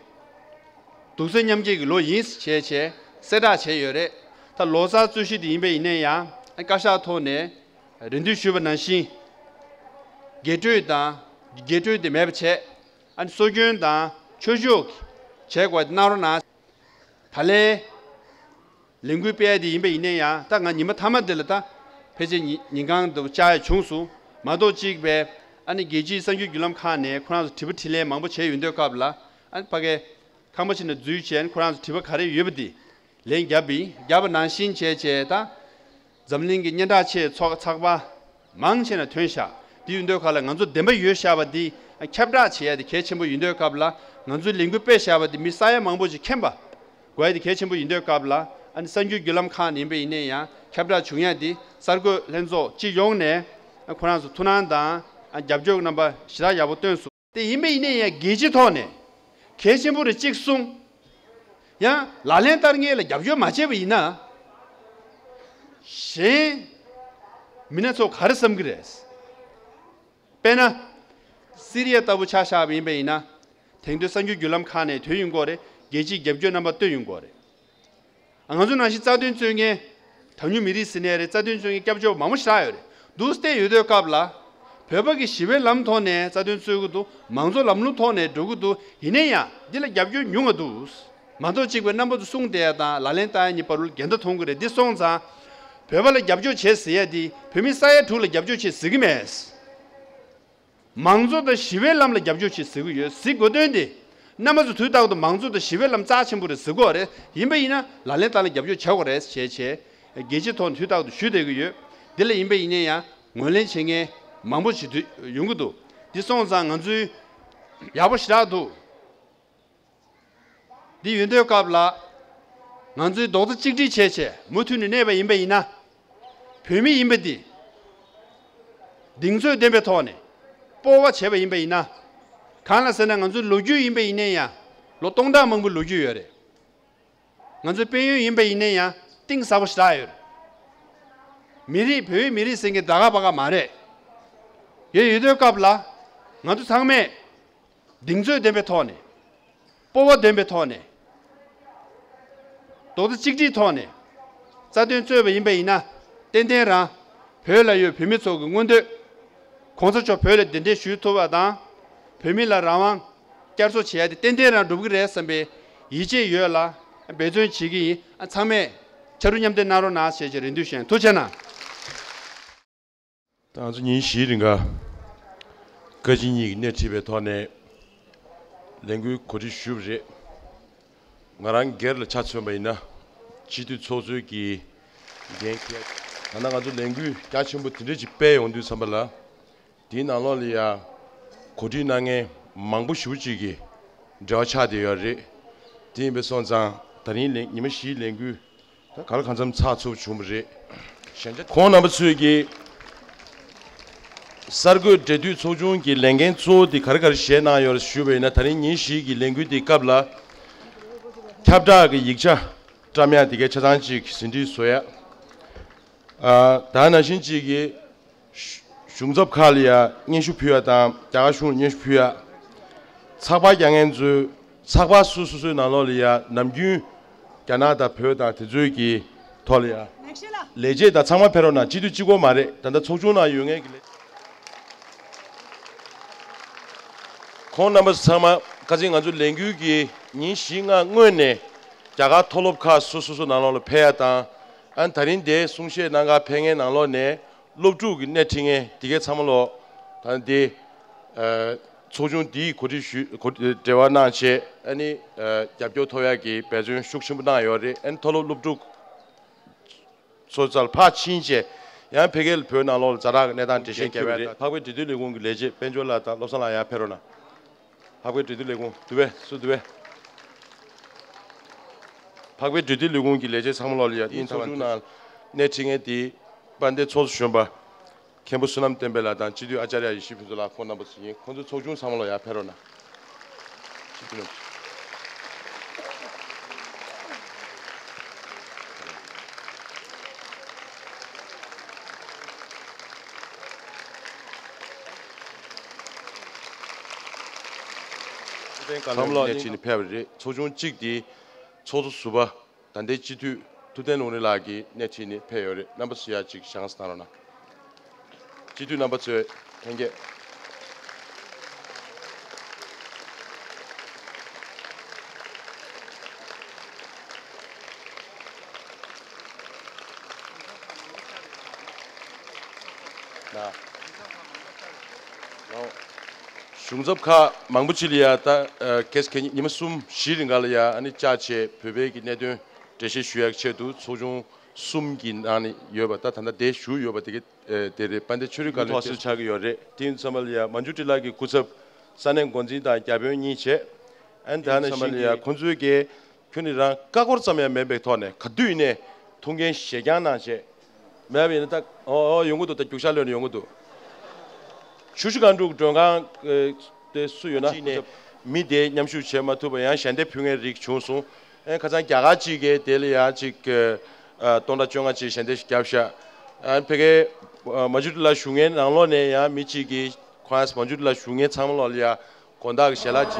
두선 냠지 로 인스 제제 세다 제열에 다 로사 주시디 임베 이내야 가샤 토네 렌두 슈바난시 게트다 게트데 매브체 안 소준다 초juk 제과 나로나 달래 랭구페디 임베 이내야 땅아 니마 타마들다 페제 닝강도 자의 중수 마도 직베 아니 게지 상규 길람 칸네 코나스 티브틸레 망보 제 윤도 갑라 안 파게 카모치네 주이첸 코나스 티브 카레 유브디 랭갸비 야바 난신 제제다 점링기 년다체 착바 망체나 퇴샤 디윤도 칼라 간조 뎀베 유샤바디 캡다 체야디 개침부 윤도 갑라 간조 링구 빼샤바디 미사야 망보지 캠바 고야디 개침부 윤도 갑라 안 상규 길람 칸 임베 이네야 캡다 중야디 sargo lenzo chi yongne khonasu tunanda 잡jog number shira yabotensu te ime ine ya geji thone kechimbu chiksung ya lalen tarnge la 잡jo mache bi na she minaso kharsam gres pena siria tabu chasha bi be ina tengdo sangyu gyulam khane thöyung gore geji 잡jo number thöyung gore angaju nashi tsadun chunge 당유 미리 스네레 짜든 중에 겹죠 마무시라요. 두스테 유도 갑라 배버기 시벨 남토네 짜든 수고도 망조 남루 토네 두고도 이내야 딜 겹죠 융어도 만도 지고 넘버도 송대야다 라렌타니 버를 견도 통그레 디송자 배벌 겹죠 제스야디 페미사에 둘 겹죠 제 스기메스 망조도 시벨 남을 겹죠 제 스고요 시고된데 남아서 두다고도 망조도 시벨 남 짜침부를 쓰고래 임베이나 라렌타니 겹죠 쳐고레 제제 게지 돈 휴다도 휴대고요 딜레 임베 이내야 원래층에 망보시 용구도 디송상 안주 야보시라도 디 윤대요 갑라 안주 도도 찍지 체체 무투니 네베 임베 이나 표미 임베디 딩조 데베 토네 뽀와 제베 임베 이나 칸라서는 안주 로주 임베 이내야 로동다 망부 로주여래 안주 빼유 임베 이내야 띵 사보시라요 미리 배 미리 생게 나가봐가 말해 얘 유도 갑라 나도 상매 딩조 데베 토네 뽀와 데베 토네 도도 찍지 토네 자된 쪼베 임베 이나 땡땡라 별라요 비미소 근데 공서쪽 별에 땡땡 슈토바다 비밀라 라왕 깨서 지야데 땡땡라 루그레 선배 이제 요라 배전 지기 참에 저run냠데 나로 나세제 린두션 도잖아 당시 니 시린가 거진이 내 집에 돈에 랭귀 고지 슈브제 나랑 게르 차츠메이나 지도 소주기 겐키 하나 가지고 랭귀 까침부 드리지 빼 온두 삼발라 디나로리아 고지낭에 망부 슈지기 저차디여리 디베선장 다니 님의 시 랭귀 가르 간점 차츠 주무지 현재 코나버스기 sargu dedu sojun ki lengen so di khar khar shena yor shube na thani ni shi ki lengu di kabla khabda gi yikcha tamya dige chadang chi sindi soya da na shin chi gi shungzop khalia ni shu phya da ja shu ni shu phya sakba yangen zu sakba su su su na lo liya namgyu canada phya da tju gi tholia leje da changma phero na jidu jigo mare da sojuna yung에 콘 넘버 3 가진 아주 랭귀기 니싱아 응원에 자가 톨롭카 수수수 나눠로 패야다 안 다른데 숭시에 나가 팽에 나눠네 롭주기 네팅에 디게 참으로 단디 초중 디 고지 대화나체 아니 잡교 토야기 배준 숙심부나 요리 엔 톨롭 롭주 소잘 파친제 야 베겔 변나로 자라 내단 대신 개발 하고 디들이 공기 레지 벤졸라다 로살라야 페로나 하고 뒤들레고 두배 수두배 하고 뒤들레고 길레제 상물올이야 인터뷰나 네팅에 디 반대 초수셔봐 캠퍼스남 템벨라단 지디 아자리아 20분들라 콘나버스니 콘도 초중 상물로야 페로나 지금 삼로니 페브리 초중 찍디 초도 수바 단대 지두 두된 오늘라기 네치니 페요리 넘버 3야 직 샹스타로나 지두 넘버 2 행게 나 중접카 망부치리아다 계속해 님은 숨 쉬는 갈이야 아니 짜체 베베기 내든 대시 수약체도 소중 숨긴 아니 여봤다 단다 대슈 여봤다게 대대 반대 추리 갈이 도스 차기 요래 딘 사말리아 만주til라기 구섭 산행 권진다 야변이체 안다는 사말리아 권주에게 편이랑 까고르 싸면 매백 토네 가두이네 통계 시간나제 매비는 딱 연구도 딱 교살려는 연구도 주시간도 정강 그 수요나 미대 냠슈 체마토바야 샨데 평에 릭 총수 가장 야가지게 될이야 즉 돈다정아지 샨데 캡샤 안페게 마주들라 슝에 나로네야 미치기 과스 마주들라 슝에 참을려야 건다가 샬라지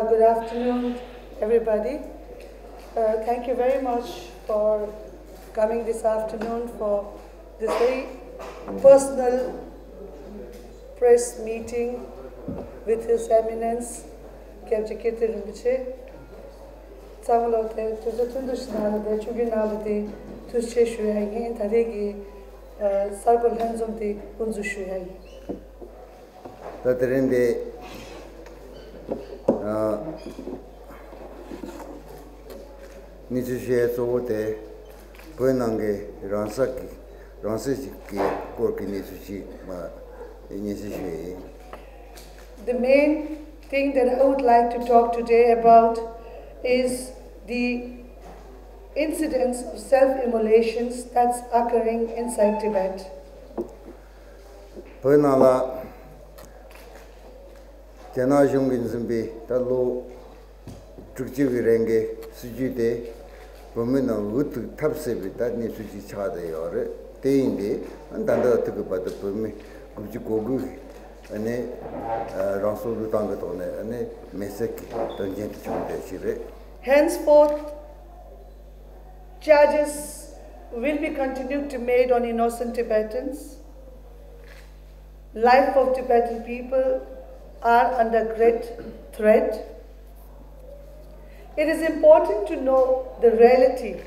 Good afternoon, everybody. Thank you very much for coming this afternoon for this very personal press meeting with His Eminence, Kevchikete Rinpoche. Tsamalote, Tuzatundushnalade, Chuginalade, Tusheshuyangi, Taregi, Sarkul Hanzumdi, Unzushuyangi. Tatarinde Nitshe Sote, Punange, Ransaki, Ransaki, Korki Nitsuchi, Nishe. The main thing that I would like to talk today about is the incidents of self-immolations that's occurring inside Tibet. Punala Jana Jungin Zimbi, Talo Trukjivirenge, Sujite, Pomina Wutu Tapsebi, that Nisuji Chade or Teinde, and Danda took about the Pumi, Gujikogu, and a Ransol Tangatone, and a Meseki, Tangent Chundeshire. Henceforth, charges will be continued to be made on innocent Tibetans. Life of Tibetan people are under great threat. It is important to know the reality.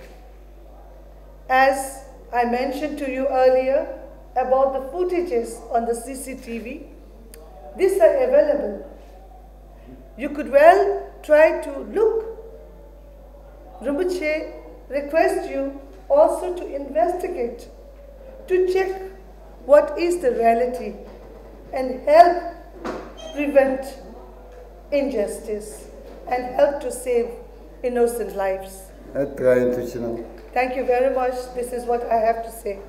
As I mentioned to you earlier about the footages on the CCTV, these are available. You could well try to look. Rinpoche requests you also to investigate, to check what is the reality and help prevent injustice and help to save innocent lives. Thank you very much. This is what I have to say.